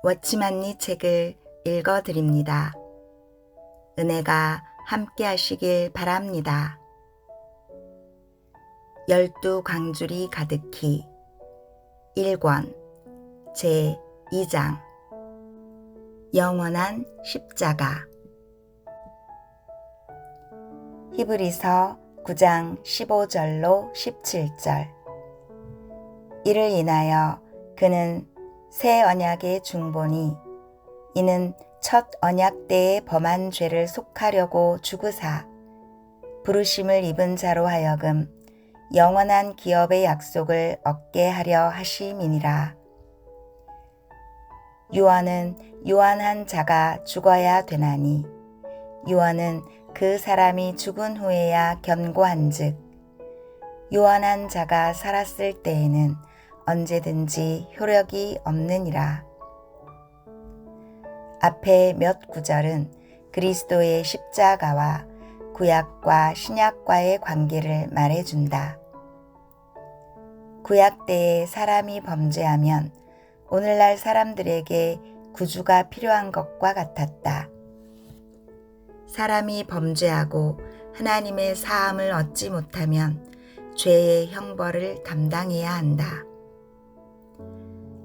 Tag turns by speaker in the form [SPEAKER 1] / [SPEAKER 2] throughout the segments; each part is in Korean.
[SPEAKER 1] 워치만리 책을 읽어드립니다. 은혜가 함께 하시길 바랍니다. 12광줄이 가득히 1권 제2장 영원한 십자가. 히브리서 9장 15절로 17절. 이를 인하여 그는 새 언약의 중보니 이는 첫 언약 때에 범한 죄를 속하려고 죽으사 부르심을 입은 자로 하여금 영원한 기업의 약속을 얻게 하려 하심이니라. 유언은 유언한 자가 죽어야 되나니 유언은 그 사람이 죽은 후에야 견고한즉 유언한 자가 살았을 때에는 언제든지 효력이 없느니라. 앞에 몇 구절은 그리스도의 십자가와 구약과 신약과의 관계를 말해준다. 구약 때에 사람이 범죄하면 오늘날 사람들에게 구주가 필요한 것과 같았다. 사람이 범죄하고 하나님의 사함을 얻지 못하면 죄의 형벌을 담당해야 한다.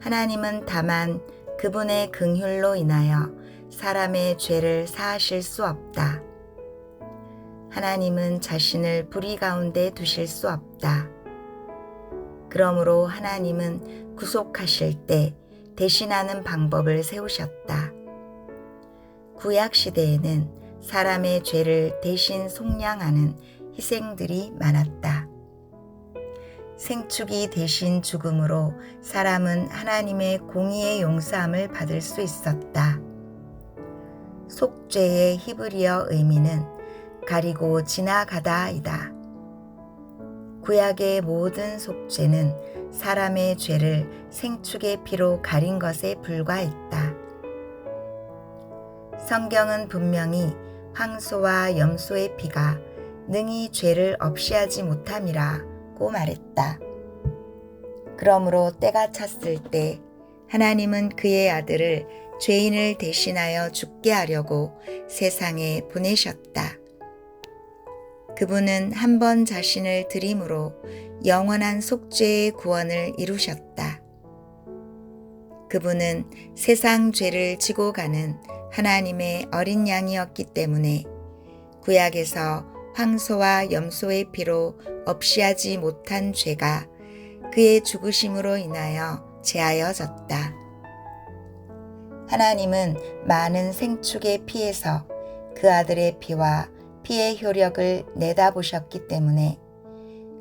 [SPEAKER 1] 하나님은 다만 그분의 긍휼로 인하여 사람의 죄를 사하실 수 없다. 하나님은 자신을 불의 가운데 두실 수 없다. 그러므로 하나님은 구속하실 때 대신하는 방법을 세우셨다. 구약 시대에는 사람의 죄를 대신 속량하는 희생들이 많았다. 생축이 대신 죽음으로 사람은 하나님의 공의의 용서함을 받을 수 있었다. 속죄의 히브리어 의미는 가리고 지나가다이다. 구약의 모든 속죄는 사람의 죄를 생축의 피로 가린 것에 불과했다. 성경은 분명히 황소와 염소의 피가 능히 죄를 없이하지 못함이라고 말했다. 그러므로 때가 찼을 때 하나님은 그의 아들을 죄인을 대신하여 죽게 하려고 세상에 보내셨다. 그분은 한 번 자신을 드림으로 영원한 속죄의 구원을 이루셨다. 그분은 세상 죄를 지고 가는 하나님의 어린 양이었기 때문에 구약에서 황소와 염소의 피로 없이하지 못한 죄가 그의 죽으심으로 인하여 제하여졌다. 하나님은 많은 생축의 피에서 그 아들의 피와 피의 효력을 내다보셨기 때문에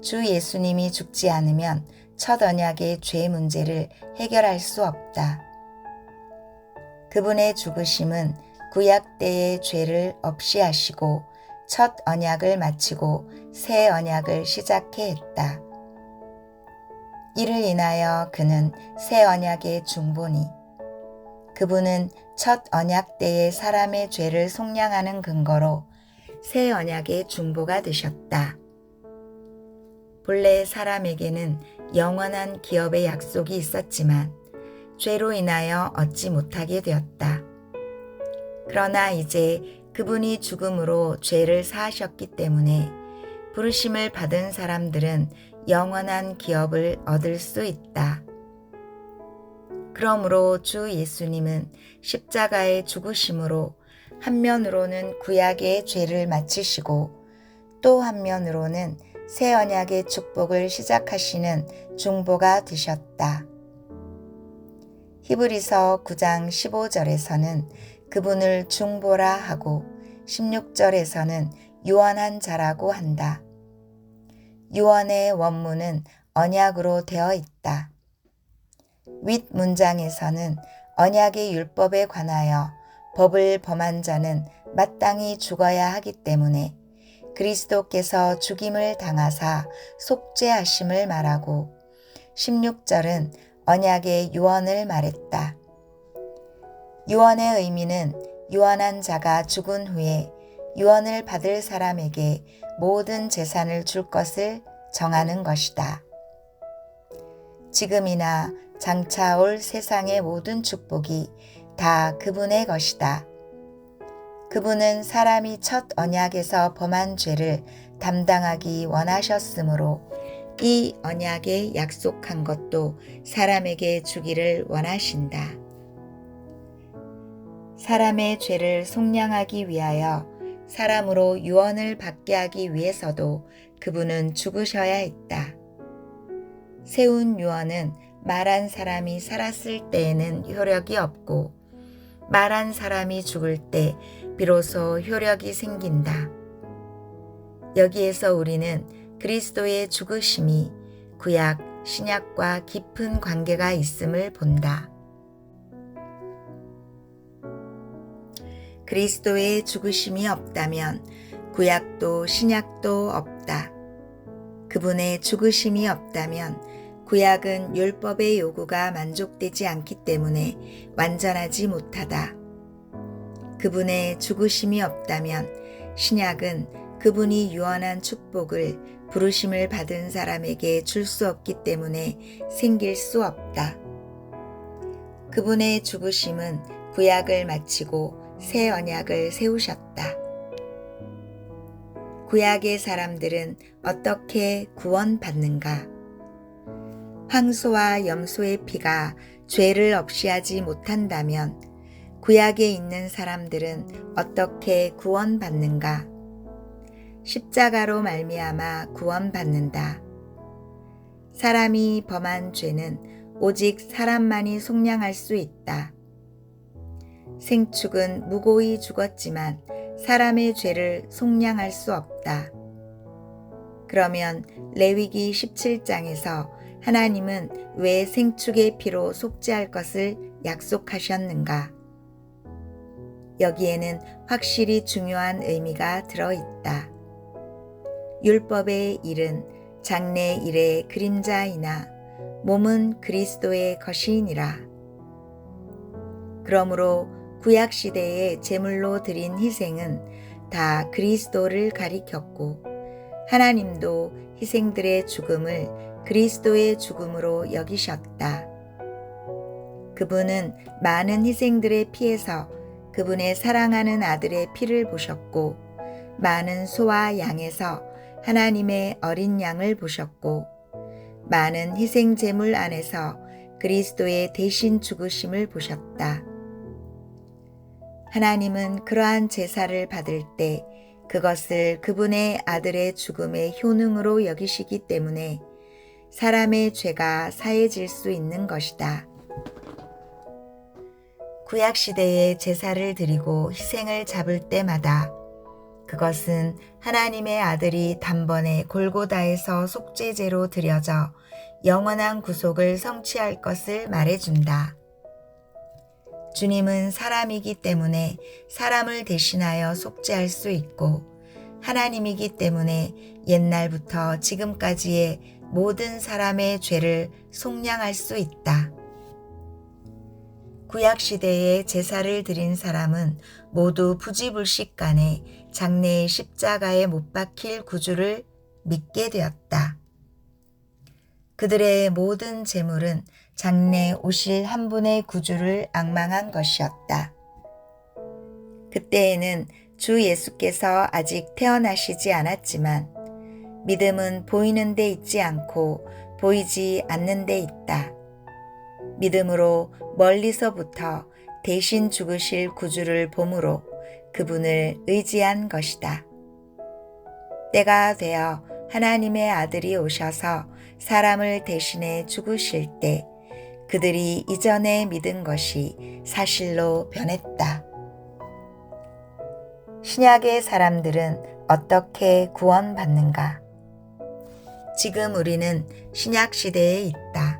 [SPEAKER 1] 주 예수님이 죽지 않으면 첫 언약의 죄 문제를 해결할 수 없다. 그분의 죽으심은 구약 때의 죄를 없이 하시고 첫 언약을 마치고 새 언약을 시작해 했다. 이를 인하여 그는 새 언약의 중보니 그분은 첫 언약 때의 사람의 죄를 속량하는 근거로 새 언약의 중보가 되셨다. 본래 사람에게는 영원한 기업의 약속이 있었지만 죄로 인하여 얻지 못하게 되었다. 그러나 이제 그분이 죽음으로 죄를 사하셨기 때문에 부르심을 받은 사람들은 영원한 기업을 얻을 수 있다. 그러므로 주 예수님은 십자가의 죽으심으로 한면으로는 구약의 죄를 마치시고 또 한면으로는 새 언약의 축복을 시작하시는 중보가 되셨다. 히브리서 9장 15절에서는 그분을 중보라 하고 16절에서는 유언한 자라고 한다. 유언의 원문은 언약으로 되어 있다. 윗 문장에서는 언약의 율법에 관하여 법을 범한 자는 마땅히 죽어야 하기 때문에 그리스도께서 죽임을 당하사 속죄하심을 말하고 16절은 언약의 유언을 말했다. 유언의 의미는 유언한 자가 죽은 후에 유언을 받을 사람에게 모든 재산을 줄 것을 정하는 것이다. 지금이나 장차 올 세상의 모든 축복이 다 그분의 것이다. 그분은 사람이 첫 언약에서 범한 죄를 담당하기 원하셨으므로 이 언약에 약속한 것도 사람에게 주기를 원하신다. 사람의 죄를 속량하기 위하여 사람으로 유언을 받게 하기 위해서도 그분은 죽으셔야 했다. 세운 유언은 말한 사람이 살았을 때에는 효력이 없고 말한 사람이 죽을 때 비로소 효력이 생긴다. 여기에서 우리는 그리스도의 죽으심이 구약, 신약과 깊은 관계가 있음을 본다. 그리스도의 죽으심이 없다면 구약도 신약도 없다. 그분의 죽으심이 없다면 구약은 율법의 요구가 만족되지 않기 때문에 완전하지 못하다. 그분의 죽으심이 없다면 신약은 그분이 유언한 축복을 부르심을 받은 사람에게 줄 수 없기 때문에 생길 수 없다. 그분의 죽으심은 구약을 마치고 새 언약을 세우셨다. 구약의 사람들은 어떻게 구원받는가? 황소와 염소의 피가 죄를 없이 하지 못한다면 구약에 있는 사람들은 어떻게 구원받는가? 십자가로 말미암아 구원받는다. 사람이 범한 죄는 오직 사람만이 속량할 수 있다. 생축은 무고히 죽었지만 사람의 죄를 속량할 수 없다. 그러면 레위기 17장에서 하나님은 왜 생축의 피로 속죄할 것을 약속하셨는가? 여기에는 확실히 중요한 의미가 들어있다. 율법의 일은 장래 일의 그림자이나 몸은 그리스도의 것이니라. 그러므로 구약시대의 제물로 드린 희생은 다 그리스도를 가리켰고 하나님도 희생들의 죽음을 그리스도의 죽음으로 여기셨다. 그분은 많은 희생들의 피에서 그분의 사랑하는 아들의 피를 보셨고 많은 소와 양에서 하나님의 어린 양을 보셨고 많은 희생 제물 안에서 그리스도의 대신 죽으심을 보셨다. 하나님은 그러한 제사를 받을 때 그것을 그분의 아들의 죽음의 효능으로 여기시기 때문에 사람의 죄가 사해질 수 있는 것이다. 구약시대에 제사를 드리고 희생을 잡을 때마다 그것은 하나님의 아들이 단번에 골고다에서 속죄제로 드려져 영원한 구속을 성취할 것을 말해준다. 주님은 사람이기 때문에 사람을 대신하여 속죄할 수 있고 하나님이기 때문에 옛날부터 지금까지의 모든 사람의 죄를 속량할 수 있다. 구약시대에 제사를 드린 사람은 모두 부지불식간에 장래의 십자가에 못 박힐 구주를 믿게 되었다. 그들의 모든 재물은 장래 오실 한 분의 구주를 앙망한 것이었다. 그때에는 주 예수께서 아직 태어나시지 않았지만 믿음은 보이는 데 있지 않고 보이지 않는 데 있다. 믿음으로 멀리서부터 대신 죽으실 구주를 봄으로 그분을 의지한 것이다. 때가 되어 하나님의 아들이 오셔서 사람을 대신해 죽으실 때 그들이 이전에 믿은 것이 사실로 변했다. 신약의 사람들은 어떻게 구원받는가? 지금 우리는 신약 시대에 있다.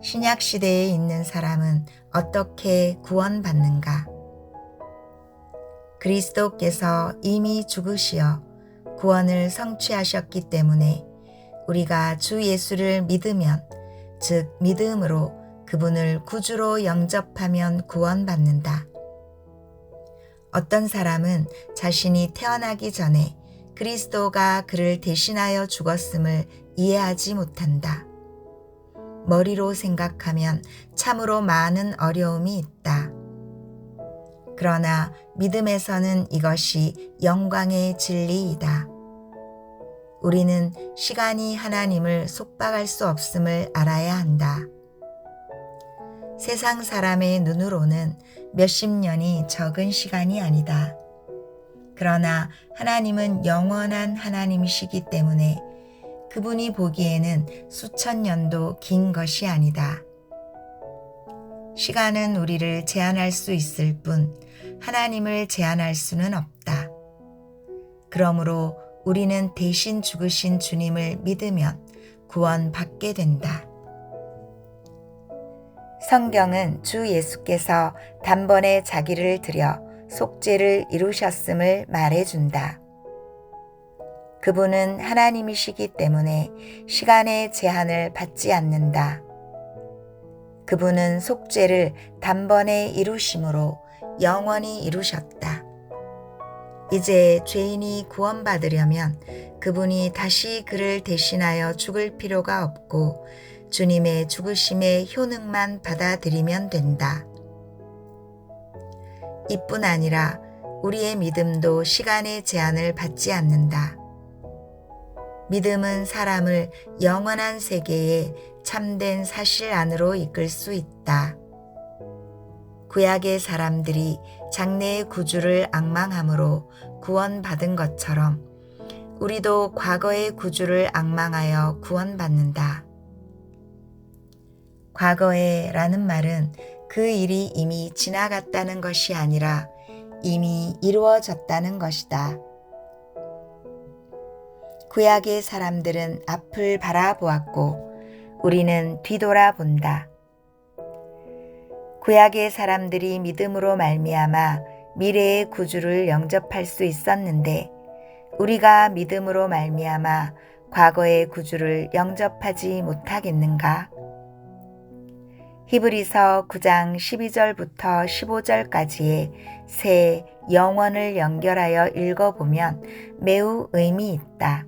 [SPEAKER 1] 신약 시대에 있는 사람은 어떻게 구원받는가? 그리스도께서 이미 죽으시어 구원을 성취하셨기 때문에 우리가 주 예수를 믿으면, 즉 믿음으로 그분을 구주로 영접하면 구원받는다. 어떤 사람은 자신이 태어나기 전에 그리스도가 그를 대신하여 죽었음을 이해하지 못한다. 머리로 생각하면 참으로 많은 어려움이 있다. 그러나 믿음에서는 이것이 영광의 진리이다. 우리는 시간이 하나님을 속박할 수 없음을 알아야 한다. 세상 사람의 눈으로는 몇십 년이 적은 시간이 아니다. 그러나 하나님은 영원한 하나님이시기 때문에 그분이 보기에는 수천 년도 긴 것이 아니다. 시간은 우리를 제한할 수 있을 뿐 하나님을 제한할 수는 없다. 그러므로 우리는 대신 죽으신 주님을 믿으면 구원받게 된다. 성경은 주 예수께서 단번에 자기를 드려 속죄를 이루셨음을 말해준다. 그분은 하나님이시기 때문에 시간의 제한을 받지 않는다. 그분은 속죄를 단번에 이루심으로 영원히 이루셨다. 이제 죄인이 구원받으려면 그분이 다시 그를 대신하여 죽을 필요가 없고 주님의 죽으심의 효능만 받아들이면 된다. 이뿐 아니라 우리의 믿음도 시간의 제한을 받지 않는다. 믿음은 사람을 영원한 세계의 참된 사실 안으로 이끌 수 있다. 구약의 사람들이 장래의 구주를 앙망함으로 구원받은 것처럼 우리도 과거의 구주를 앙망하여 구원받는다. 과거에라는 말은 그 일이 이미 지나갔다는 것이 아니라 이미 이루어졌다는 것이다. 구약의 사람들은 앞을 바라보았고 우리는 뒤돌아본다. 구약의 사람들이 믿음으로 말미암아 미래의 구주를 영접할 수 있었는데 우리가 믿음으로 말미암아 과거의 구주를 영접하지 못하겠는가? 히브리서 9장 12절부터 15절까지의 새 영원을 연결하여 읽어보면 매우 의미 있다.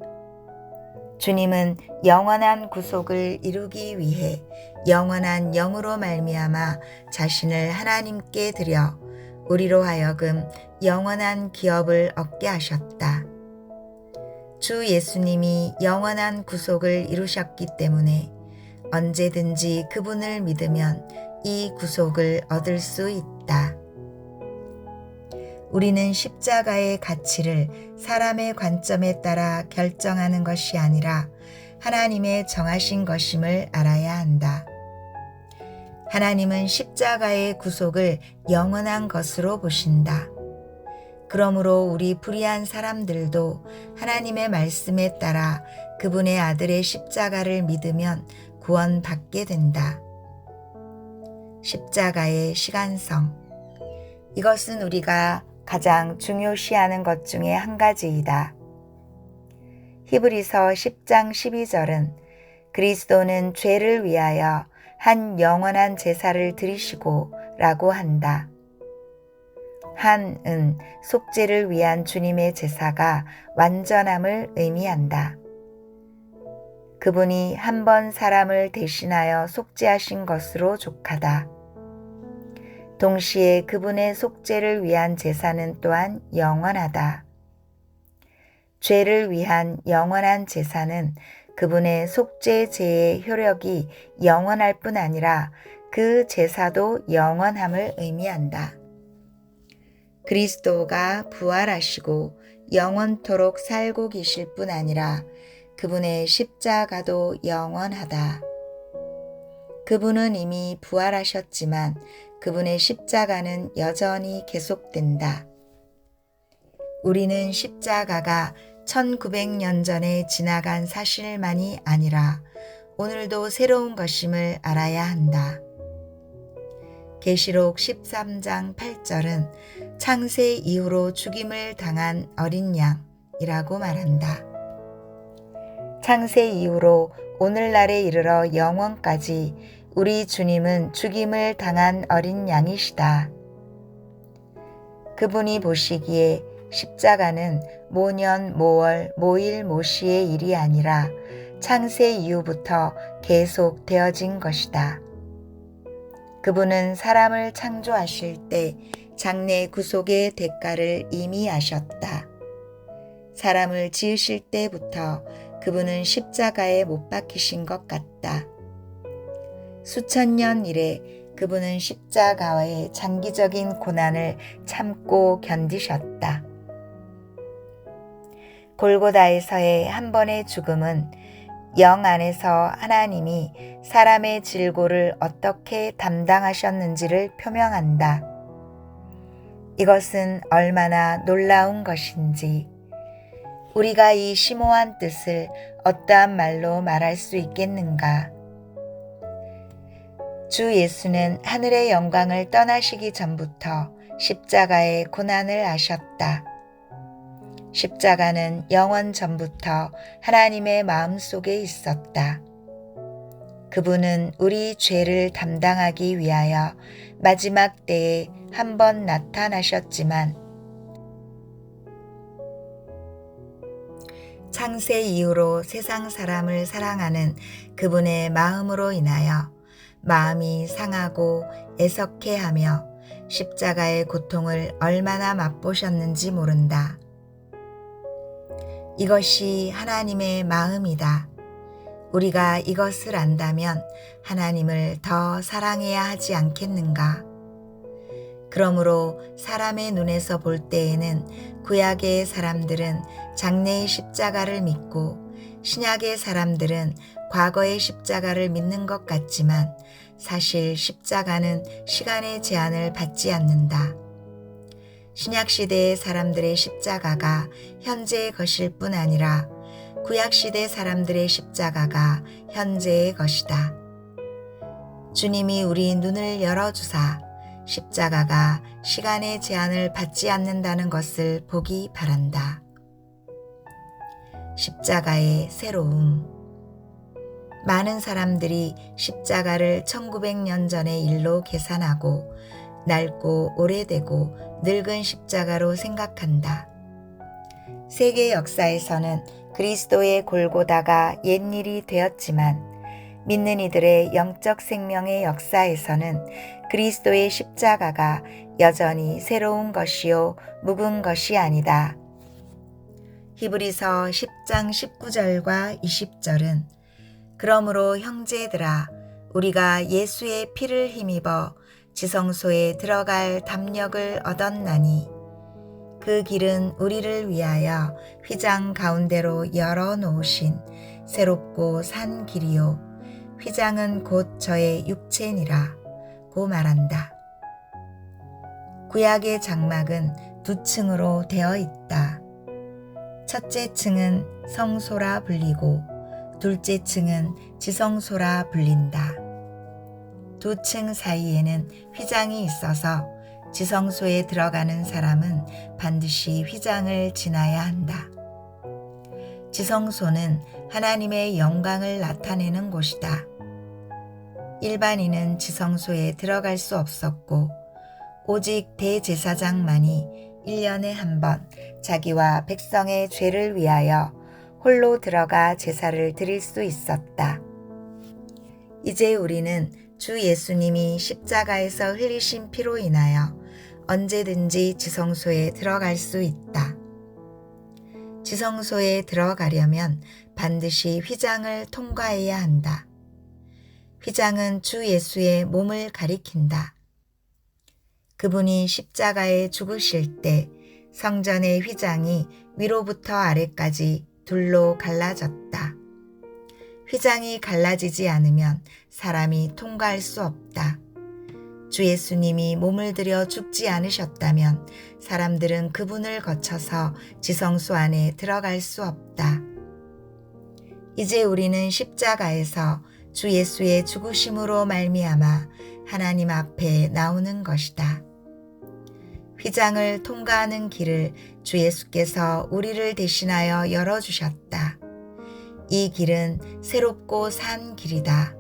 [SPEAKER 1] 주님은 영원한 구속을 이루기 위해 영원한 영으로 말미암아 자신을 하나님께 드려 우리로 하여금 영원한 기업을 얻게 하셨다. 주 예수님이 영원한 구속을 이루셨기 때문에 언제든지 그분을 믿으면 이 구속을 얻을 수 있다. 우리는 십자가의 가치를 사람의 관점에 따라 결정하는 것이 아니라 하나님의 정하신 것임을 알아야 한다. 하나님은 십자가의 구속을 영원한 것으로 보신다. 그러므로 우리 불의한 사람들도 하나님의 말씀에 따라 그분의 아들의 십자가를 믿으면 구원받게 된다. 십자가의 시간성. 이것은 우리가 가장 중요시하는 것 중에 한 가지이다. 히브리서 10장 12절은 그리스도는 죄를 위하여 한 영원한 제사를 드리시고 라고 한다. 한은 속죄를 위한 주님의 제사가 완전함을 의미한다. 그분이 한 번 사람을 대신하여 속죄하신 것으로 족하다. 동시에 그분의 속죄를 위한 제사는 또한 영원하다. 죄를 위한 영원한 제사는 그분의 속죄제의 효력이 영원할 뿐 아니라 그 제사도 영원함을 의미한다. 그리스도가 부활하시고 영원토록 살고 계실 뿐 아니라 그분의 십자가도 영원하다. 그분은 이미 부활하셨지만 그분의 십자가는 여전히 계속된다. 우리는 십자가가 1900년 전에 지나간 사실만이 아니라 오늘도 새로운 것임을 알아야 한다. 계시록 13장 8절은 창세 이후로 죽임을 당한 어린 양이라고 말한다. 창세 이후로 오늘날에 이르러 영원까지 우리 주님은 죽임을 당한 어린 양이시다. 그분이 보시기에 십자가는 모년 모월 모일 모시의 일이 아니라 창세 이후부터 계속 되어진 것이다. 그분은 사람을 창조하실 때 장래 구속의 대가를 이미 아셨다. 사람을 지으실 때부터 그분은 십자가에 못 박히신 것 같다. 수천 년 이래 그분은 십자가의 장기적인 고난을 참고 견디셨다. 골고다에서의 한 번의 죽음은 영 안에서 하나님이 사람의 질고를 어떻게 담당하셨는지를 표명한다. 이것은 얼마나 놀라운 것인지 우리가 이 심오한 뜻을 어떠한 말로 말할 수 있겠는가? 주 예수는 하늘의 영광을 떠나시기 전부터 십자가의 고난을 아셨다. 십자가는 영원 전부터 하나님의 마음속에 있었다. 그분은 우리 죄를 담당하기 위하여 마지막 때에 한 번 나타나셨지만 창세 이후로 세상 사람을 사랑하는 그분의 마음으로 인하여 마음이 상하고 애석해하며 십자가의 고통을 얼마나 맛보셨는지 모른다. 이것이 하나님의 마음이다. 우리가 이것을 안다면 하나님을 더 사랑해야 하지 않겠는가? 그러므로 사람의 눈에서 볼 때에는 구약의 사람들은 장래의 십자가를 믿고 신약의 사람들은 과거의 십자가를 믿는 것 같지만 사실 십자가는 시간의 제한을 받지 않는다. 신약시대의 사람들의 십자가가 현재의 것일 뿐 아니라 구약시대 사람들의 십자가가 현재의 것이다. 주님이 우리 눈을 열어주사 십자가가 시간의 제한을 받지 않는다는 것을 보기 바란다. 십자가의 새로움. 많은 사람들이 십자가를 1900년 전의 일로 계산하고 낡고 오래되고 늙은 십자가로 생각한다. 세계 역사에서는 그리스도의 골고다가 옛일이 되었지만 믿는 이들의 영적 생명의 역사에서는 그리스도의 십자가가 여전히 새로운 것이요 묵은 것이 아니다. 히브리서 10장 19절과 20절은 그러므로 형제들아 우리가 예수의 피를 힘입어 지성소에 들어갈 담력을 얻었나니 그 길은 우리를 위하여 휘장 가운데로 열어놓으신 새롭고 산 길이요 휘장은 곧 저의 육체니라 고 말한다. 구약의 장막은 두 층으로 되어 있다. 첫째 층은 성소라 불리고 둘째 층은 지성소라 불린다. 두 층 사이에는 휘장이 있어서 지성소에 들어가는 사람은 반드시 휘장을 지나야 한다. 지성소는 하나님의 영광을 나타내는 곳이다. 일반인은 지성소에 들어갈 수 없었고 오직 대제사장만이 1년에 한 번 자기와 백성의 죄를 위하여 홀로 들어가 제사를 드릴 수 있었다. 이제 우리는 주 예수님이 십자가에서 흘리신 피로 인하여 언제든지 지성소에 들어갈 수 있다. 지성소에 들어가려면 반드시 휘장을 통과해야 한다. 휘장은 주 예수의 몸을 가리킨다. 그분이 십자가에 죽으실 때 성전의 휘장이 위로부터 아래까지 둘로 갈라졌다. 휘장이 갈라지지 않으면 사람이 통과할 수 없다. 주 예수님이 몸을 들여 죽지 않으셨다면 사람들은 그분을 거쳐서 지성소 안에 들어갈 수 없다. 이제 우리는 십자가에서 주 예수의 죽으심으로 말미암아 하나님 앞에 나오는 것이다. 휘장을 통과하는 길을 주 예수께서 우리를 대신하여 열어주셨다. 이 길은 새롭고 산 길이다.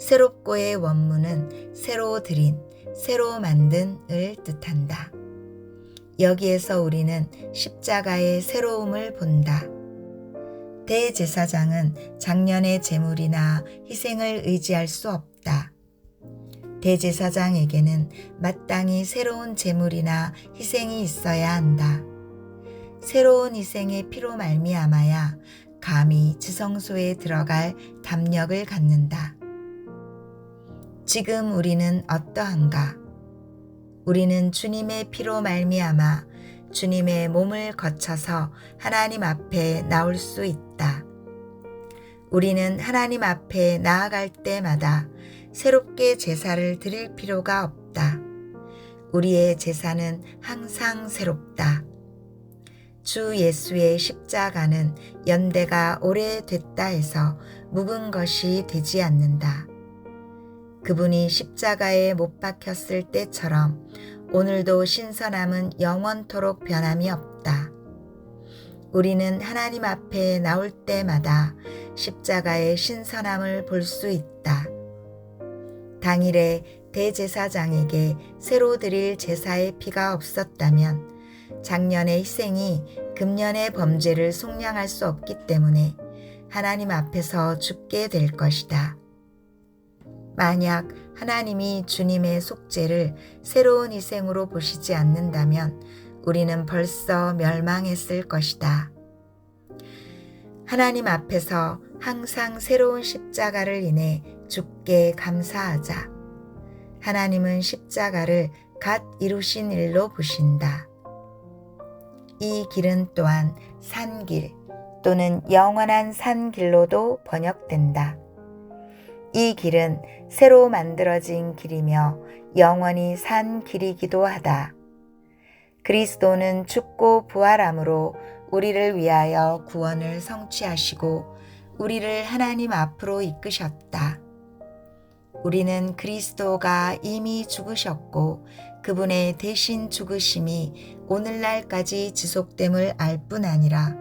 [SPEAKER 1] 새롭고의 원문은 새로 드린, 새로 만든을 뜻한다. 여기에서 우리는 십자가의 새로움을 본다. 대제사장은 작년의 제물이나 희생을 의지할 수 없다. 대제사장에게는 마땅히 새로운 제물이나 희생이 있어야 한다. 새로운 희생의 피로 말미암아야 감히 지성소에 들어갈 담력을 갖는다. 지금 우리는 어떠한가? 우리는 주님의 피로 말미암아 주님의 몸을 거쳐서 하나님 앞에 나올 수 있다. 우리는 하나님 앞에 나아갈 때마다 새롭게 제사를 드릴 필요가 없다. 우리의 제사는 항상 새롭다. 주 예수의 십자가는 연대가 오래됐다 해서 묵은 것이 되지 않는다. 그분이 십자가에 못 박혔을 때처럼 오늘도 신선함은 영원토록 변함이 없다. 우리는 하나님 앞에 나올 때마다 십자가의 신선함을 볼 수 있다. 당일에 대제사장에게 새로 드릴 제사의 피가 없었다면 작년의 희생이 금년의 범죄를 속량할 수 없기 때문에 하나님 앞에서 죽게 될 것이다. 만약 하나님이 주님의 속죄를 새로운 희생으로 보시지 않는다면 우리는 벌써 멸망했을 것이다. 하나님 앞에서 항상 새로운 십자가를 인해 주께 감사하자. 하나님은 십자가를 갓 이루신 일로 보신다. 이 길은 또한 산길 또는 영원한 산길로도 번역된다. 이 길은 새로 만들어진 길이며 영원히 산 길이기도 하다. 그리스도는 죽고 부활함으로 우리를 위하여 구원을 성취하시고 우리를 하나님 앞으로 이끄셨다. 우리는 그리스도가 이미 죽으셨고 그분의 대신 죽으심이 오늘날까지 지속됨을 알 뿐 아니라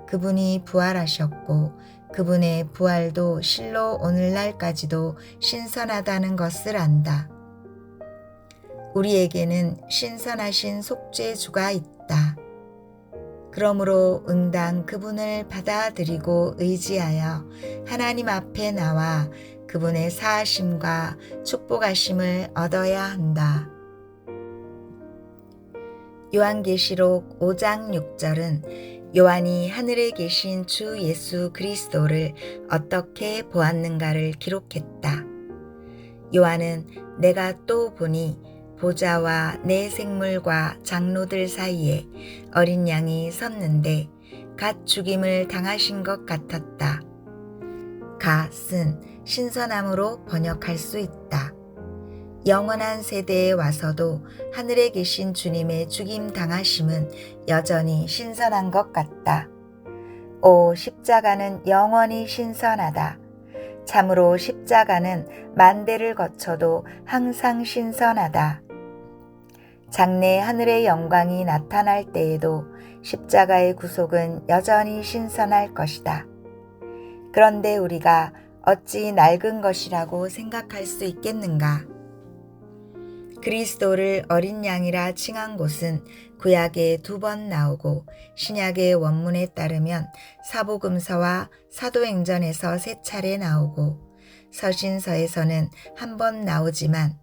[SPEAKER 1] 그분이 부활하셨고 그분의 부활도 실로 오늘날까지도 신선하다는 것을 안다. 우리에게는 신선하신 속죄주가 있다. 그러므로 응당 그분을 받아들이고 의지하여 하나님 앞에 나와 그분의 사하심과 축복하심을 얻어야 한다. 요한계시록 5장 6절은 요한이 하늘에 계신 주 예수 그리스도를 어떻게 보았는가를 기록했다. 요한은 내가 또 보니 보좌와 내 생물과 장로들 사이에 어린 양이 섰는데 갓 죽임을 당하신 것 같았다. 갓은 신선함으로 번역할 수 있다. 영원한 세대에 와서도 하늘에 계신 주님의 죽임 당하심은 여전히 신선한 것 같다. 오, 십자가는 영원히 신선하다. 참으로 십자가는 만대를 거쳐도 항상 신선하다. 장래 하늘의 영광이 나타날 때에도 십자가의 구속은 여전히 신선할 것이다. 그런데 우리가 어찌 낡은 것이라고 생각할 수 있겠는가? 그리스도를 어린 양이라 칭한 곳은 구약에 2번 나오고 신약의 원문에 따르면 사복음서와 사도행전에서 3차례 나오고 서신서에서는 1번 나오지만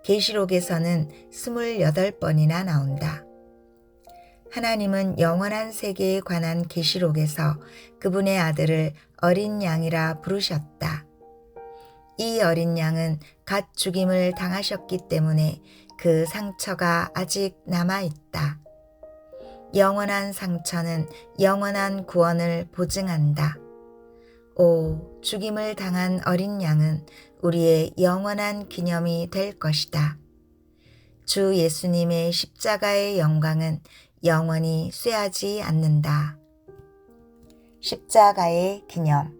[SPEAKER 1] 계시록에서는 28번이나 나온다. 하나님은 영원한 세계에 관한 계시록에서 그분의 아들을 어린 양이라 부르셨다. 이 어린 양은 갓 죽임을 당하셨기 때문에 그 상처가 아직 남아있다. 영원한 상처는 영원한 구원을 보증한다. 오, 죽임을 당한 어린 양은 우리의 영원한 기념이 될 것이다. 주 예수님의 십자가의 영광은 영원히 쇠하지 않는다. 십자가의 기념.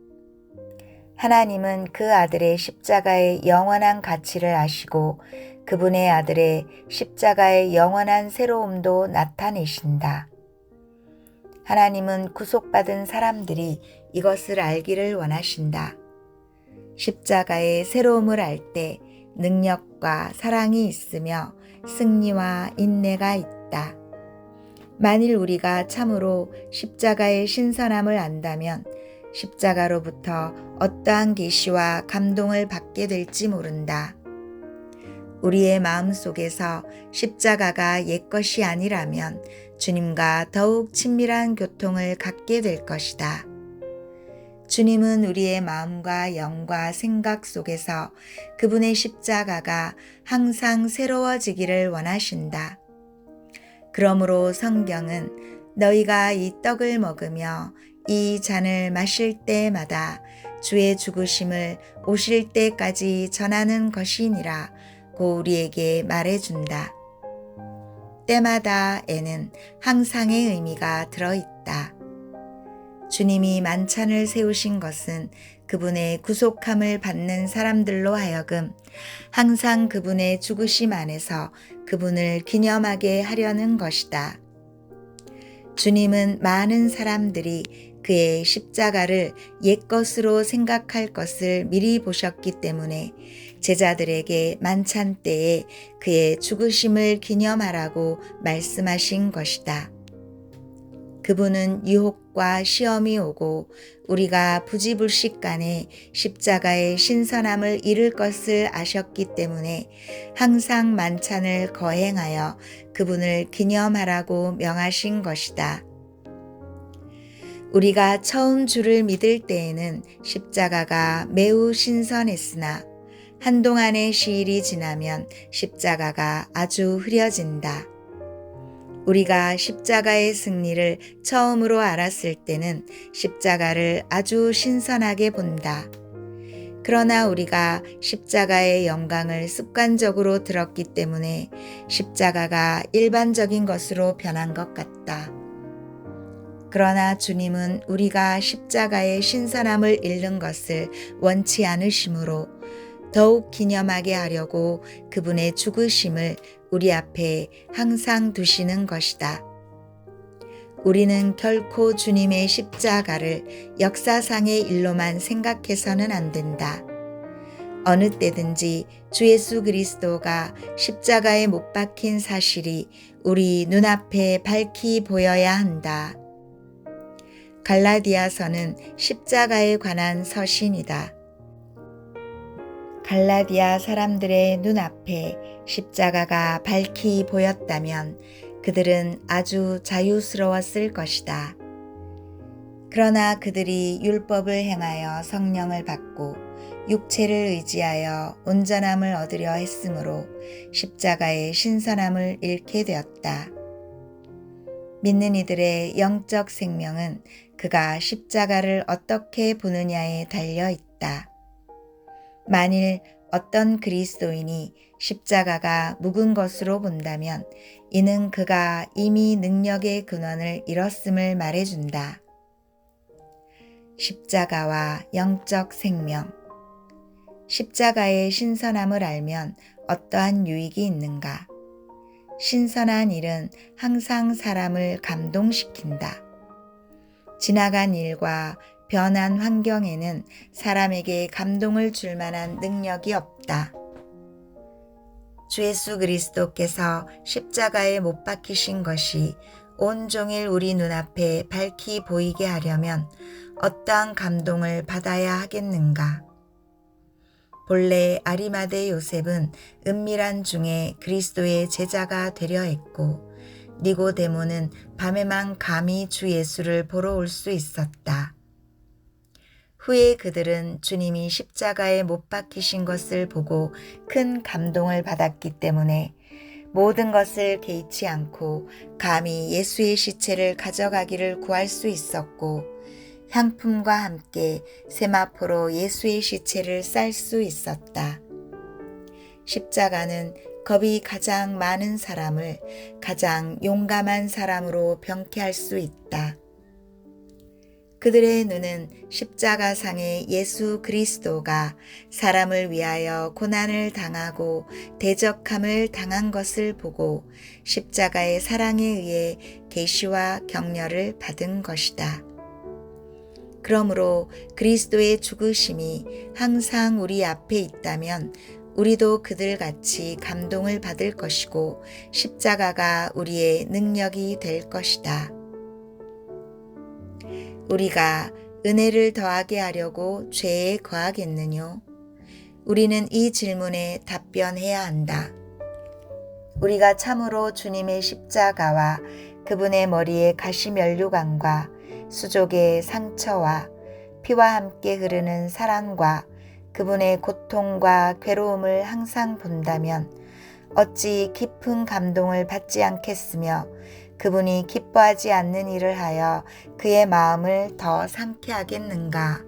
[SPEAKER 1] 하나님은 그 아들의 십자가의 영원한 가치를 아시고 그분의 아들의 십자가의 영원한 새로움도 나타내신다. 하나님은 구속받은 사람들이 이것을 알기를 원하신다. 십자가의 새로움을 알 때 능력과 사랑이 있으며 승리와 인내가 있다. 만일 우리가 참으로 십자가의 신선함을 안다면 십자가로부터 어떠한 계시와 감동을 받게 될지 모른다. 우리의 마음 속에서 십자가가 옛것이 아니라면 주님과 더욱 친밀한 교통을 갖게 될 것이다. 주님은 우리의 마음과 영과 생각 속에서 그분의 십자가가 항상 새로워지기를 원하신다. 그러므로 성경은 너희가 이 떡을 먹으며 이 잔을 마실 때마다 주의 죽으심을 오실 때까지 전하는 것이니라 고 우리에게 말해준다. 때마다에는 항상의 의미가 들어있다. 주님이 만찬을 세우신 것은 그분의 구속함을 받는 사람들로 하여금 항상 그분의 죽으심 안에서 그분을 기념하게 하려는 것이다. 주님은 많은 사람들이 그의 십자가를 옛것으로 생각할 것을 미리 보셨기 때문에 제자들에게 만찬 때에 그의 죽으심을 기념하라고 말씀하신 것이다. 그분은 유혹과 시험이 오고 우리가 부지불식간에 십자가의 신선함을 잃을 것을 아셨기 때문에 항상 만찬을 거행하여 그분을 기념하라고 명하신 것이다. 우리가 처음 주를 믿을 때에는 십자가가 매우 신선했으나 한동안의 시일이 지나면 십자가가 아주 흐려진다. 우리가 십자가의 승리를 처음으로 알았을 때는 십자가를 아주 신선하게 본다. 그러나 우리가 십자가의 영광을 습관적으로 들었기 때문에 십자가가 일반적인 것으로 변한 것 같다. 그러나 주님은 우리가 십자가의 신선함을 잃는 것을 원치 않으시므로 더욱 기념하게 하려고 그분의 죽으심을 우리 앞에 항상 두시는 것이다. 우리는 결코 주님의 십자가를 역사상의 일로만 생각해서는 안 된다. 어느 때든지 주 예수 그리스도가 십자가에 못 박힌 사실이 우리 눈앞에 밝히 보여야 한다. 갈라디아서는 십자가에 관한 서신이다. 갈라디아 사람들의 눈앞에 십자가가 밝히 보였다면 그들은 아주 자유스러웠을 것이다. 그러나 그들이 율법을 행하여 성령을 받고 육체를 의지하여 온전함을 얻으려 했으므로 십자가의 신선함을 잃게 되었다. 믿는 이들의 영적 생명은 그가 십자가를 어떻게 보느냐에 달려 있다. 만일 어떤 그리스도인이 십자가가 묵은 것으로 본다면 이는 그가 이미 능력의 근원을 잃었음을 말해준다. 십자가와 영적 생명. 십자가의 신선함을 알면 어떠한 유익이 있는가? 신선한 일은 항상 사람을 감동시킨다. 지나간 일과 변한 환경에는 사람에게 감동을 줄 만한 능력이 없다. 주 예수 그리스도께서 십자가에 못 박히신 것이 온종일 우리 눈앞에 밝히 보이게 하려면 어떠한 감동을 받아야 하겠는가? 본래 아리마대 요셉은 은밀한 중에 그리스도의 제자가 되려 했고 니고데모는 밤에만 감히 주 예수를 보러 올 수 있었다. 후에 그들은 주님이 십자가에 못 박히신 것을 보고 큰 감동을 받았기 때문에 모든 것을 개의치 않고 감히 예수의 시체를 가져가기를 구할 수 있었고 향품과 함께 세마포로 예수의 시체를 쌀 수 있었다. 십자가는 겁이 가장 많은 사람을 가장 용감한 사람으로 병케할 수 있다. 그들의 눈은 십자가상의 예수 그리스도가 사람을 위하여 고난을 당하고 대적함을 당한 것을 보고 십자가의 사랑에 의해 계시와 격려를 받은 것이다. 그러므로 그리스도의 죽으심이 항상 우리 앞에 있다면 우리도 그들같이 감동을 받을 것이고 십자가가 우리의 능력이 될 것이다. 우리가 은혜를 더하게 하려고 죄에 거하겠느뇨? 우리는 이 질문에 답변해야 한다. 우리가 참으로 주님의 십자가와 그분의 머리에 가시면류관과 수족의 상처와 피와 함께 흐르는 사랑과 그분의 고통과 괴로움을 항상 본다면 어찌 깊은 감동을 받지 않겠으며 그분이 기뻐하지 않는 일을 하여 그의 마음을 더 상쾌하겠는가?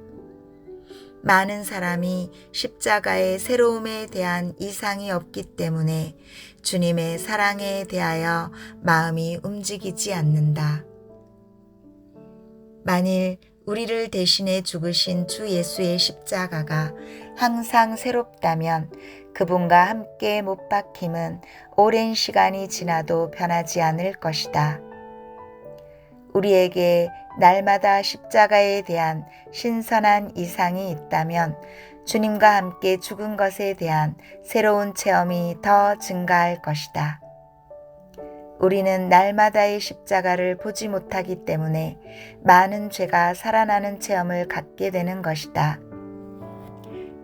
[SPEAKER 1] 많은 사람이 십자가의 새로움에 대한 이상이 없기 때문에 주님의 사랑에 대하여 마음이 움직이지 않는다. 만일 우리를 대신해 죽으신 주 예수의 십자가가 항상 새롭다면 그분과 함께 못 박힘은 오랜 시간이 지나도 변하지 않을 것이다. 우리에게 날마다 십자가에 대한 신선한 이상이 있다면 주님과 함께 죽은 것에 대한 새로운 체험이 더 증가할 것이다. 우리는 날마다의 십자가를 보지 못하기 때문에 많은 죄가 살아나는 체험을 갖게 되는 것이다.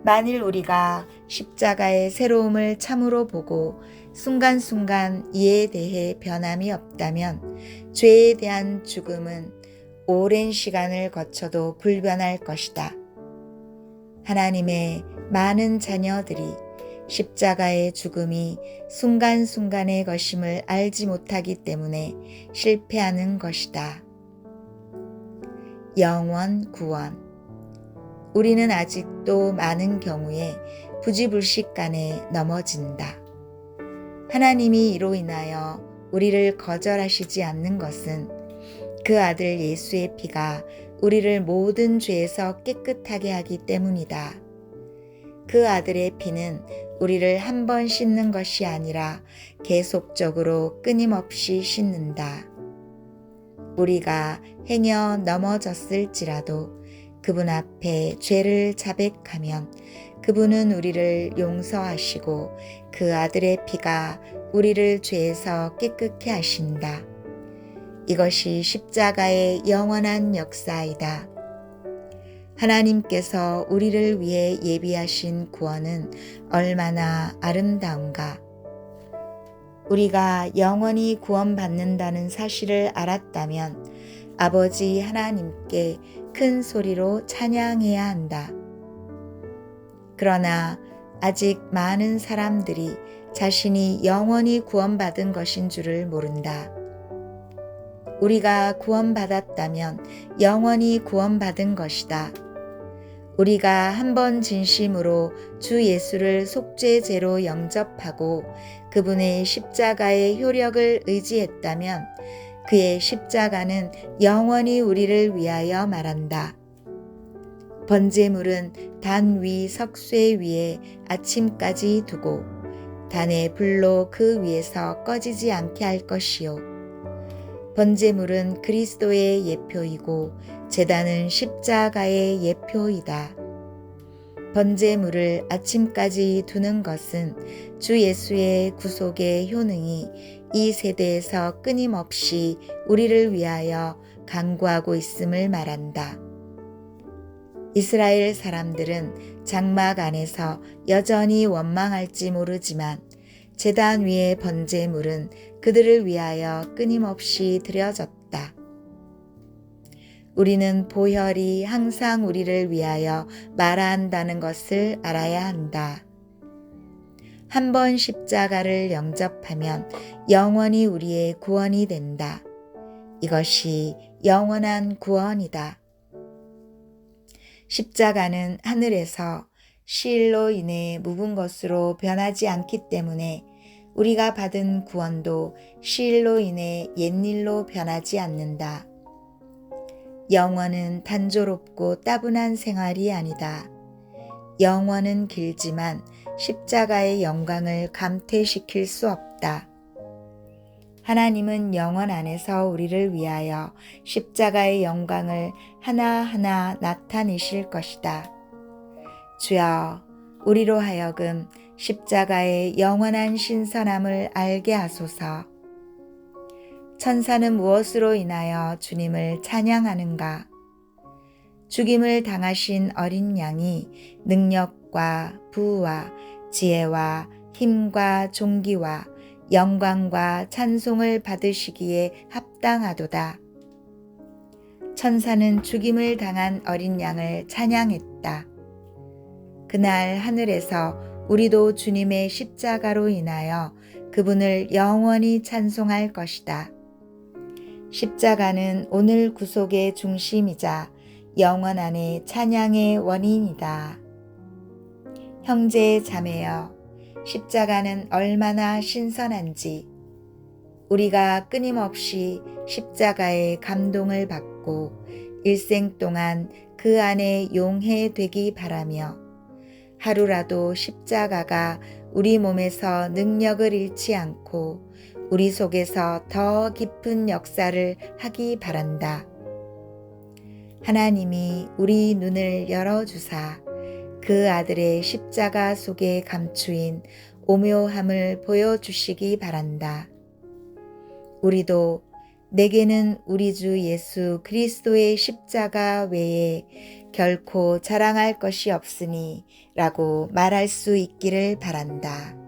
[SPEAKER 1] 만일 우리가 십자가의 새로움을 참으로 보고 순간순간 이에 대해 변함이 없다면 죄에 대한 죽음은 오랜 시간을 거쳐도 불변할 것이다. 하나님의 많은 자녀들이 십자가의 죽음이 순간순간의 것임을 알지 못하기 때문에 실패하는 것이다. 영원 구원. 우리는 아직도 많은 경우에 부지불식간에 넘어진다. 하나님이 이로 인하여 우리를 거절하시지 않는 것은 그 아들 예수의 피가 우리를 모든 죄에서 깨끗하게 하기 때문이다. 그 아들의 피는 우리를 한 번 씻는 것이 아니라 계속적으로 끊임없이 씻는다. 우리가 행여 넘어졌을지라도 그분 앞에 죄를 자백하면 그분은 우리를 용서하시고 그 아들의 피가 우리를 죄에서 깨끗게 하신다. 이것이 십자가의 영원한 역사이다. 하나님께서 우리를 위해 예비하신 구원은 얼마나 아름다운가. 우리가 영원히 구원받는다는 사실을 알았다면 아버지 하나님께 큰 소리로 찬양해야 한다. 그러나 아직 많은 사람들이 자신이 영원히 구원받은 것인 줄을 모른다. 우리가 구원받았다면 영원히 구원받은 것이다. 우리가 한번 진심으로 주 예수를 속죄제로 영접하고 그분의 십자가의 효력을 의지했다면 그의 십자가는 영원히 우리를 위하여 말한다. 번제물은 단 위 석쇠 위에 아침까지 두고 단의 불로 그 위에서 꺼지지 않게 할 것이요. 번제물은 그리스도의 예표이고 제단은 십자가의 예표이다. 번제물을 아침까지 두는 것은 주 예수의 구속의 효능이 이 세대에서 끊임없이 우리를 위하여 간구하고 있음을 말한다. 이스라엘 사람들은 장막 안에서 여전히 원망할지 모르지만 제단 위의 번제물은 그들을 위하여 끊임없이 드려졌다. 우리는 보혈이 항상 우리를 위하여 말한다는 것을 알아야 한다. 한 번 십자가를 영접하면 영원히 우리의 구원이 된다. 이것이 영원한 구원이다. 십자가는 하늘에서 시일로 인해 묵은 것으로 변하지 않기 때문에 우리가 받은 구원도 시일로 인해 옛일로 변하지 않는다. 영원은 단조롭고 따분한 생활이 아니다. 영원은 길지만 십자가의 영광을 감퇴시킬 수 없다. 하나님은 영원 안에서 우리를 위하여 십자가의 영광을 하나하나 나타내실 것이다. 주여, 우리로 하여금 십자가의 영원한 신선함을 알게 하소서. 천사는 무엇으로 인하여 주님을 찬양하는가? 죽임을 당하신 어린 양이 능력과 부와 지혜와 힘과 존귀와 영광과 찬송을 받으시기에 합당하도다. 천사는 죽임을 당한 어린 양을 찬양했다. 그날 하늘에서 우리도 주님의 십자가로 인하여 그분을 영원히 찬송할 것이다. 십자가는 오늘 구속의 중심이자 영원 안의 찬양의 원인이다. 형제 자매여, 십자가는 얼마나 신선한지 우리가 끊임없이 십자가의 감동을 받고 일생 동안 그 안에 용해되기 바라며 하루라도 십자가가 우리 몸에서 능력을 잃지 않고 우리 속에서 더 깊은 역사를 하기 바란다. 하나님이 우리 눈을 열어주사 그 아들의 십자가 속에 감추인 오묘함을 보여주시기 바란다. 우리도 내게는 우리 주 예수 그리스도의 십자가 외에 결코 자랑할 것이 없으니 라고 말할 수 있기를 바란다.